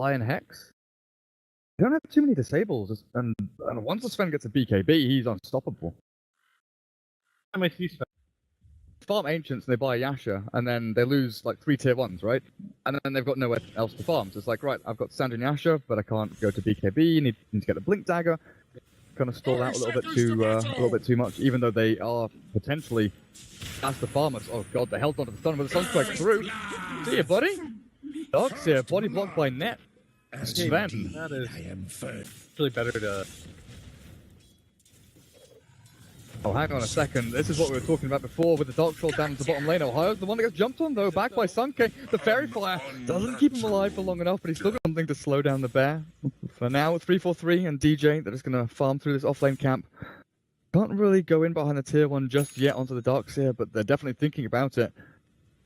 Fly and Hex. They don't have too many disables, and once the Sven gets a BKB, he's unstoppable. I see Sven. Farm Ancients and they buy Yasha, and then they lose like 3 tier 1s, right? And then they've got nowhere else to farm. So it's like, right, I've got Sand and Yasha, but I can't go to BKB, need to get the Blink Dagger. Kind of stall out a little bit too much, even though they are potentially as the farmers. Oh god, they held onto the stun with the Sunstrike through. See ya, buddy. Dogs here, body blocked by Net. Sven. That is really better to. Oh, hang on a second. This is what we were talking about before with the Dark Troll down to the bottom lane. Ohio's the one that gets jumped on, though, back by Sunke. The Fairy Fire doesn't keep him alive for long enough, but he's still got something to slow down the bear. For now, 3-4-3 and DJ, they're just going to farm through this offlane camp. Can't really go in behind the tier 1 just yet onto the Darkseer, but they're definitely thinking about it.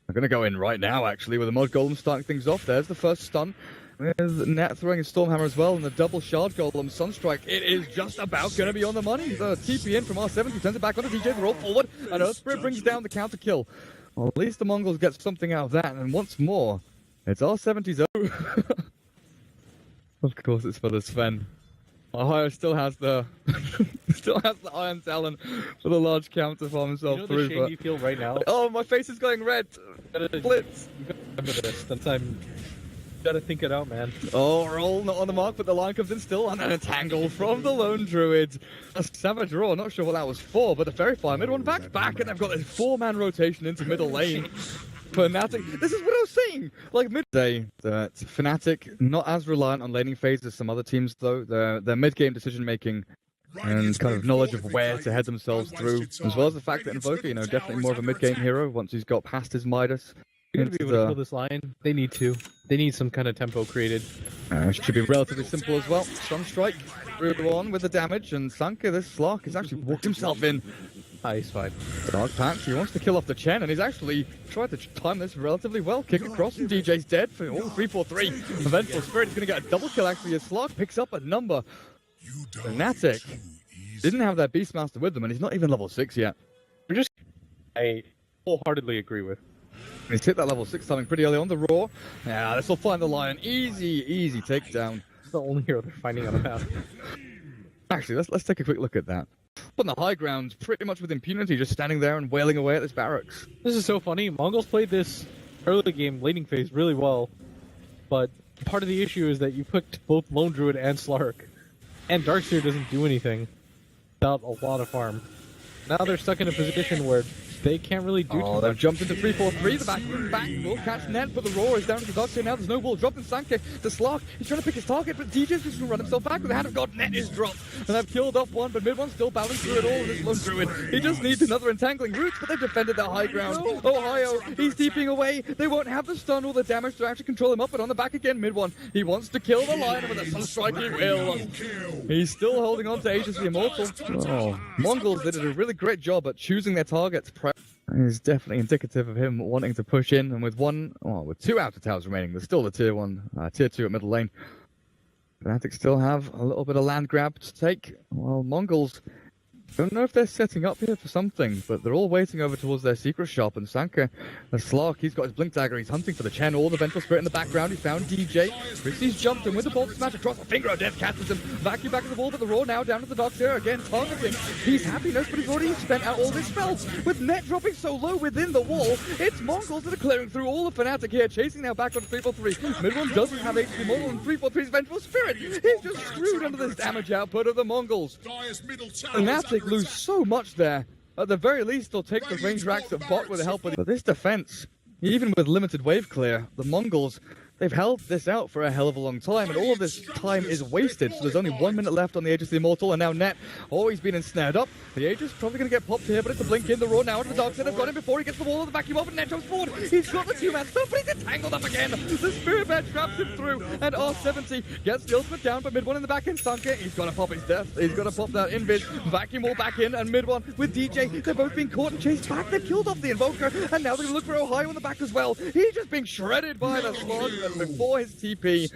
They're going to go in right now, actually, with the Mod Golem starting things off. There's the first stun. With Net throwing a Stormhammer as well, and the double Shard Golem Sunstrike. It is just about going to be on the money. The TP in from R70 turns it back onto DJ, the roll forward, and Earth Spirit brings down the counter kill. Well, at least the Mongols get something out of that, and once more, it's R70's own. Of course, it's for the Sven. Ohio still has the Iron Talon for the large counter for himself through. You know the shame you feel right now? Oh, my face is going red. Blitz. You gotta remember this. Sometimes you gotta think it out, man. Oh, roll not on the mark, but the line comes in still, and then a tangle from the Lone Druid. A savage roar, not sure what that was for, but the Fairy Fire mid one back, and they've got this 4-man rotation into middle lane. Fnatic, this is what I was saying! Like midday, that Fnatic not as reliant on laning phase as some other teams though. Their mid-game decision making and kind of knowledge of where to head themselves through, as well as the fact that Invoker, you know, definitely more of a mid-game hero once he's got past his Midas. You're gonna be able to kill this line. They need to. They need some kind of tempo created. Should be relatively simple as well. Sunstrike through on with the damage, and Sanka, this Slark, has actually walked himself in. He's fine. Dark Pants, he wants to kill off the Chen, and he's actually tried to time this relatively well. Kick across, and DJ's dead for 3-4-3. Vengeful Spirit is going to get a double kill actually as Slark picks up a number. Fnatic didn't have that Beastmaster with them, and he's not even level 6 yet. I wholeheartedly agree with. He's hit that level 6 timing pretty early on the Roar. Yeah, this will find the Lion. Easy takedown. It's the only hero they're finding on the path. Actually, let's take a quick look at that. On the high ground, pretty much with impunity, just standing there and wailing away at this barracks. This is so funny. Mongolz played this early game laning phase really well, but part of the issue is that you picked both Lone Druid and Slark, and Darkseer doesn't do anything without a lot of farm. Now they're stuck in a position where they can't really do too much. They've jumped into 3-4-3, the back will catch Net, but the Roar is down to the Darkseer now. There's no wall dropped in Sanke. The Slark, he's trying to pick his target, but DJ's just going to run himself back with the Hand of God. Net is dropped, and they've killed off one, but mid one's still battling through it all with this Lone Druid. He just needs another entangling route, but they've defended their high ground. Ohio, he's deeping away. They won't have the stun or the damage to actually control him up, but on the back again, mid one. He wants to kill the Lion, and with a Sunstrike he will. He's still holding on to Aegis the Immortal. Oh, Mongols did a really great job at choosing their targets. Is definitely indicative of him wanting to push in, and with 2 outer towers remaining, there's still the tier 2 at middle lane. Fnatic still have a little bit of land grab to take. Well, Mongols don't know if they're setting up here for something, but they're all waiting over towards their secret shop, and Sanka, the Slark, he's got his Blink Dagger, he's hunting for the Chen, or the Vengeful Spirit in the background. He found DJ. Christie's jumped him with the Bolt Smash across the Finger of Death, catches him. Vacuum back of the wall, but the Roar now down to the Darkseer again, targeting. He's happiness, but he's already spent out all his spells. With Net dropping so low within the wall, it's Mongols that are clearing through all of Fnatic here, chasing now back on 3-4-3. Mid one doesn't have HP Mortal, and 3-4-3's Vengeful Spirit. He's just screwed under this damage output of the Mongols. Fnatic lose so much there. At the very least, they'll take the range racks at bot with the help of but this defense, even with limited wave clear, the Mongols, they've held this out for a hell of a long time, and all of this time is wasted, so there's only 1 minute left on the Aegis of the Immortal, and now Net, he's been ensnared up. The Aegis probably going to get popped here, but it's a blink in, the Roar now into the Darkseer. They've got him before he gets the wall of the vacuum off, and Net jumps forward. He's got the 2-man stuff, but he's entangled up again. The Spirit Bear traps him through, and R70 gets the ultimate down, but mid one in the back end, Sanke, he's got to pop his death. He's got to pop that invis, vacuum all back in, and mid one with DJ, they're both being caught and chased back. They've killed off the Invoker, and now they're going to look for Ohio in the back as well. He's just being shredded by the Slug, and before his TP,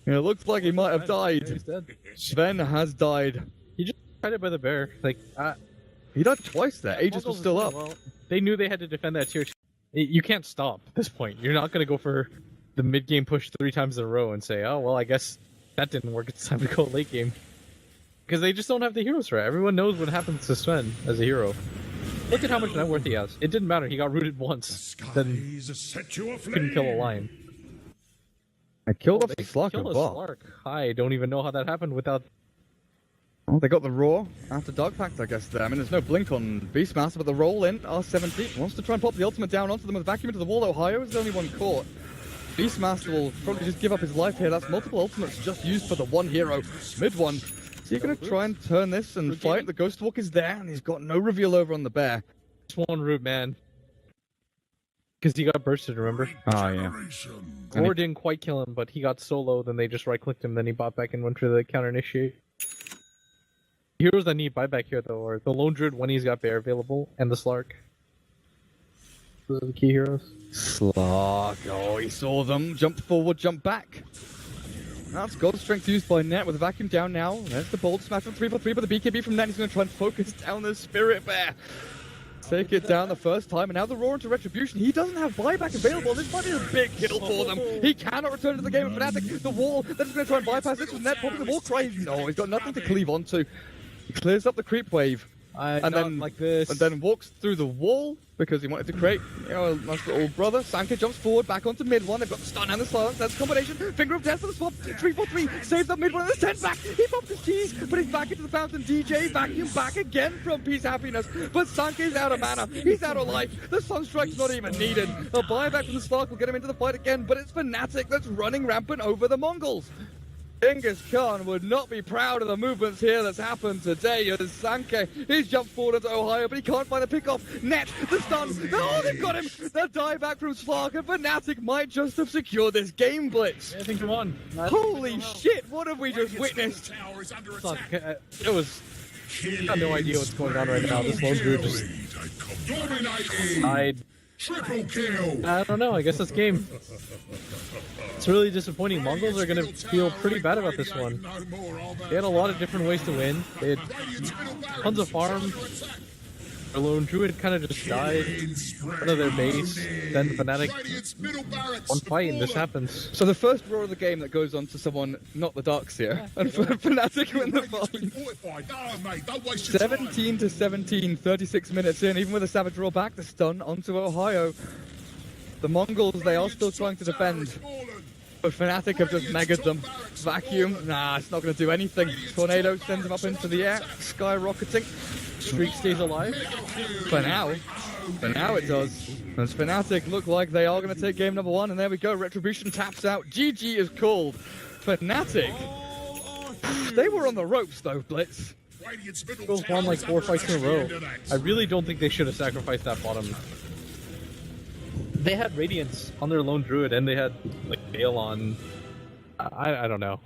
it looks like he might have died. He's dead. Sven has died. He just tried it by the bear. He died twice there. Aegis was still up. Well, they knew they had to defend that tier 2. You can't stop at this point. You're not going to go for the mid game push 3 times in a row and say, oh well, I guess that didn't work. It's time to go late game. Because they just don't have the heroes right. Everyone knows what happens to Sven as a hero. Look at how much net worth he has. It didn't matter. He got rooted once. Then couldn't kill a lion. I killed off the Slark Kill a as well. Slark. I don't even know how that happened without... Oh, they got the roar after Dog Pact, I guess. I mean, there's no blink on Beastmaster, but the roll in R17 wants to try and pop the ultimate down onto them with vacuum into the wall. Ohio is the only one caught. Beastmaster will probably just give up his life here. That's multiple ultimates just used for the one hero. Mid one. Is he going to try and turn this and fight? The Ghost Walk is there, and he's got no reveal over on the bear. Just one root, man. Because he got bursted, remember? Oh, yeah. Roar didn't quite kill him, but he got so low, then they just right-clicked him, then he bought back and went for the counter-initiate. Heroes that need buyback here, though, are the Lone Druid when he's got bear available, and the Slark. Those are the key heroes. Slark. Oh, he saw them. Jump forward, jump back. That's gold strength used by Net with a vacuum down now. There's the bold smash from 3-for-3, but the BKB from Net. He's going to try and focus down the Spirit Bear. Take it down the first time, and now the roar into Retribution. He doesn't have buyback available. This might be a big kill for them. He cannot return to the game with Fnatic. The wall, they're just going to try and bypass this with Net, popping the wall cry. No, he's got nothing to cleave onto. He clears up the creep wave. And then like this. And then walks through the wall because he wanted to create, a nice little brother. Sanke jumps forward, back onto mid one. They've got the stun and the silence. That's a combination. Finger of death for the swap. 3-4-3. Saves up mid one and the 10 back. He popped his cheese, but he's back into the fountain. DJ vacuum back again from Peace Happiness. But Sanke's out of mana. He's out of life. The Sunstrike's not even needed. A buyback from the Slark will get him into the fight again, but it's Fnatic that's running rampant over the Mongolz. Genghis Khan would not be proud of the movements here that's happened today as Sanke, he's jumped forward into Ohio, but he can't find the pick-off. Net, the stun, oh, they've got him! The dieback from Slark, and Fnatic might just have secured this game blitz. I think you won. Holy shit, what have we just witnessed? It was... I have no idea what's going on right now. This Lone Druid just... Triple kill. I don't know, I guess that's game. It's really disappointing. Mongols are going to feel pretty bad about this one. They had a lot of different ways to win. They had tons of farm. Their Lone Druid kind of just died in front of their base. Then the Fnatic, one fight and this happens. So the first roar of the game that goes on to someone, not the Darkseer, and Fnatic win the fight. 17 to 17, 36 minutes in, even with a Savage roar back, the stun onto Ohio. The Mongols, they are still trying to defend. But Fnatic have just megaed them. Vacuum, nah, it's not going to do anything. Tornado sends him up into the air, skyrocketing. Streak stays alive. For now it does. As Fnatic look like they are going to take game number 1, and there we go. Retribution taps out. GG is called. Fnatic. They were on the ropes though, Blitz. Eagles won like 4 fights in a row. I really don't think they should have sacrificed that bottom. They had Radiance on their Lone Druid, and they had like Bale on. I don't know.